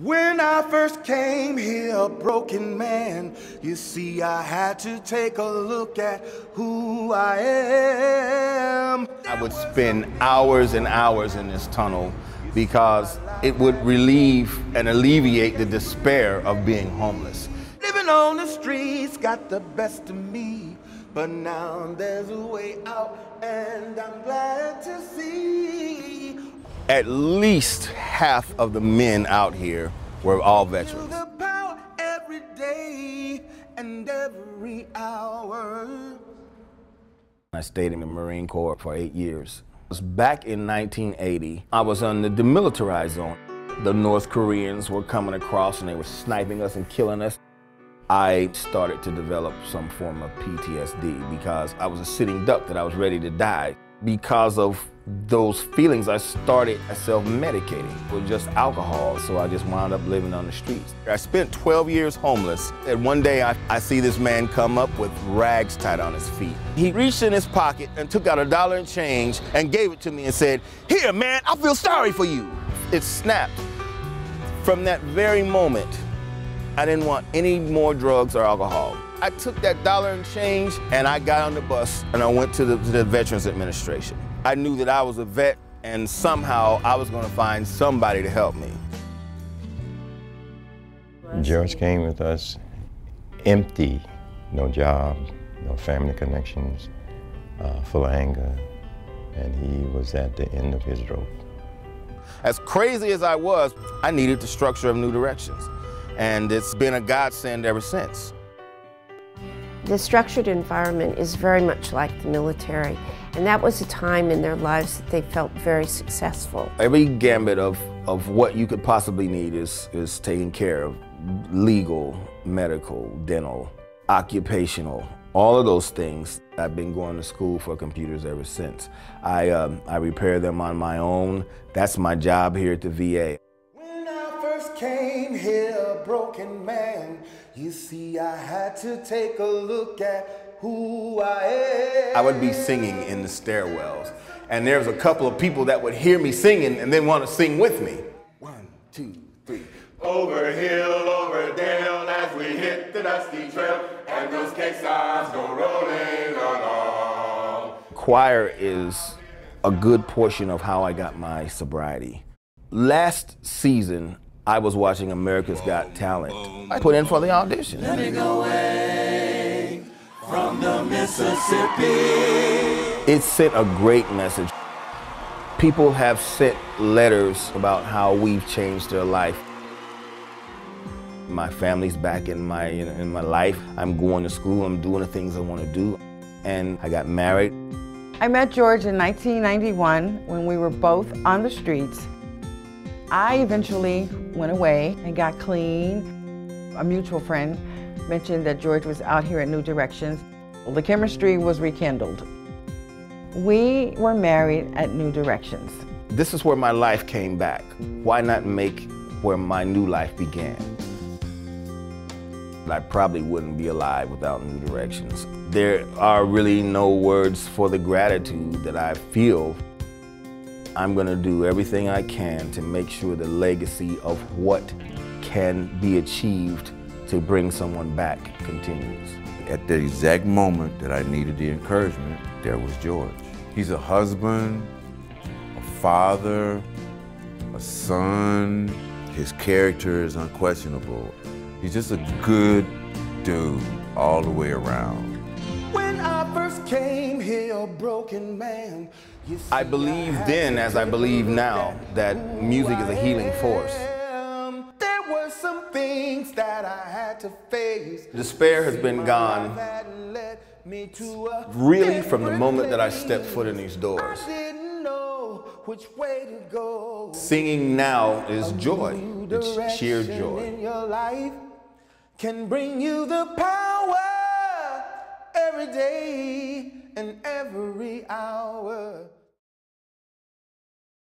When I first came here, a broken man, you see, I had to take a look at who I am. I would spend hours and hours in this tunnel because it would relieve and alleviate the despair of being homeless. Living on the streets got the best of me, but now there's a way out, and I'm glad to see. At least half of the men out here were all veterans. The power every day and every hour. I stayed in the Marine Corps for 8 years. Back in 1980, I was on the demilitarized zone. The North Koreans were coming across and they were sniping us and killing us. I started to develop some form of PTSD because I was a sitting duck that I was ready to die. Because of those feelings, I started self-medicating with just alcohol, so I just wound up living on the streets. I spent 12 years homeless, and one day I see this man come up with rags tied on his feet. He reached in his pocket and took out $1 and change and gave it to me and said, "Here, man, I feel sorry for you." It snapped. From that very moment, I didn't want any more drugs or alcohol. I took that $1 and change and I got on the bus and I went to the Veterans Administration. I knew that I was a vet and somehow I was going to find somebody to help me. George came with us empty, no job, no family connections, full of anger, and he was at the end of his rope. As crazy as I was, I needed the structure of New Directions, and it's been a godsend ever since. The structured environment is very much like the military, and that was a time in their lives that they felt very successful. Every gambit of what you could possibly need is taken care of. Legal, medical, dental, occupational, all of those things. I've been going to school for computers ever since. I repair them on my own. That's my job here at the VA. When I first came here, a broken man, you see, I had to take a look at who I am. I would be singing in the stairwells, and there was a couple of people that would hear me singing and then want to sing with me. 1, 2, 3. Over hill, over dale, as we hit the dusty trail, and those caissons go rolling along. Choir is a good portion of how I got my sobriety. Last season, I was watching America's Got Talent. I put in for the audition. Let me go away from the Mississippi. It sent a great message. People have sent letters about how we've changed their life. My family's back in my life. I'm going to school, I'm doing the things I want to do. And I got married. I met George in 1991 when we were both on the streets. I eventually went away and got clean. A mutual friend mentioned that George was out here at New Directions. Well, the chemistry was rekindled. We were married at New Directions. This is where my life came back. Why not make where my new life began? I probably wouldn't be alive without New Directions. There are really no words for the gratitude that I feel. I'm going to do everything I can to make sure the legacy of what can be achieved to bring someone back continues. At the exact moment that I needed the encouragement, there was George. He's a husband, a father, a son. His character is unquestionable. He's just a good dude all the way around. When I first came here, a broken man, you see, I believe then, as I believe now, that music is a healing force. There were some things that I had to face. Despair has been gone really from the moment that I stepped foot in these doors. I didn't know which way to go. Singing now is joy. It's sheer joy. In your life can bring you the power every day and every hour.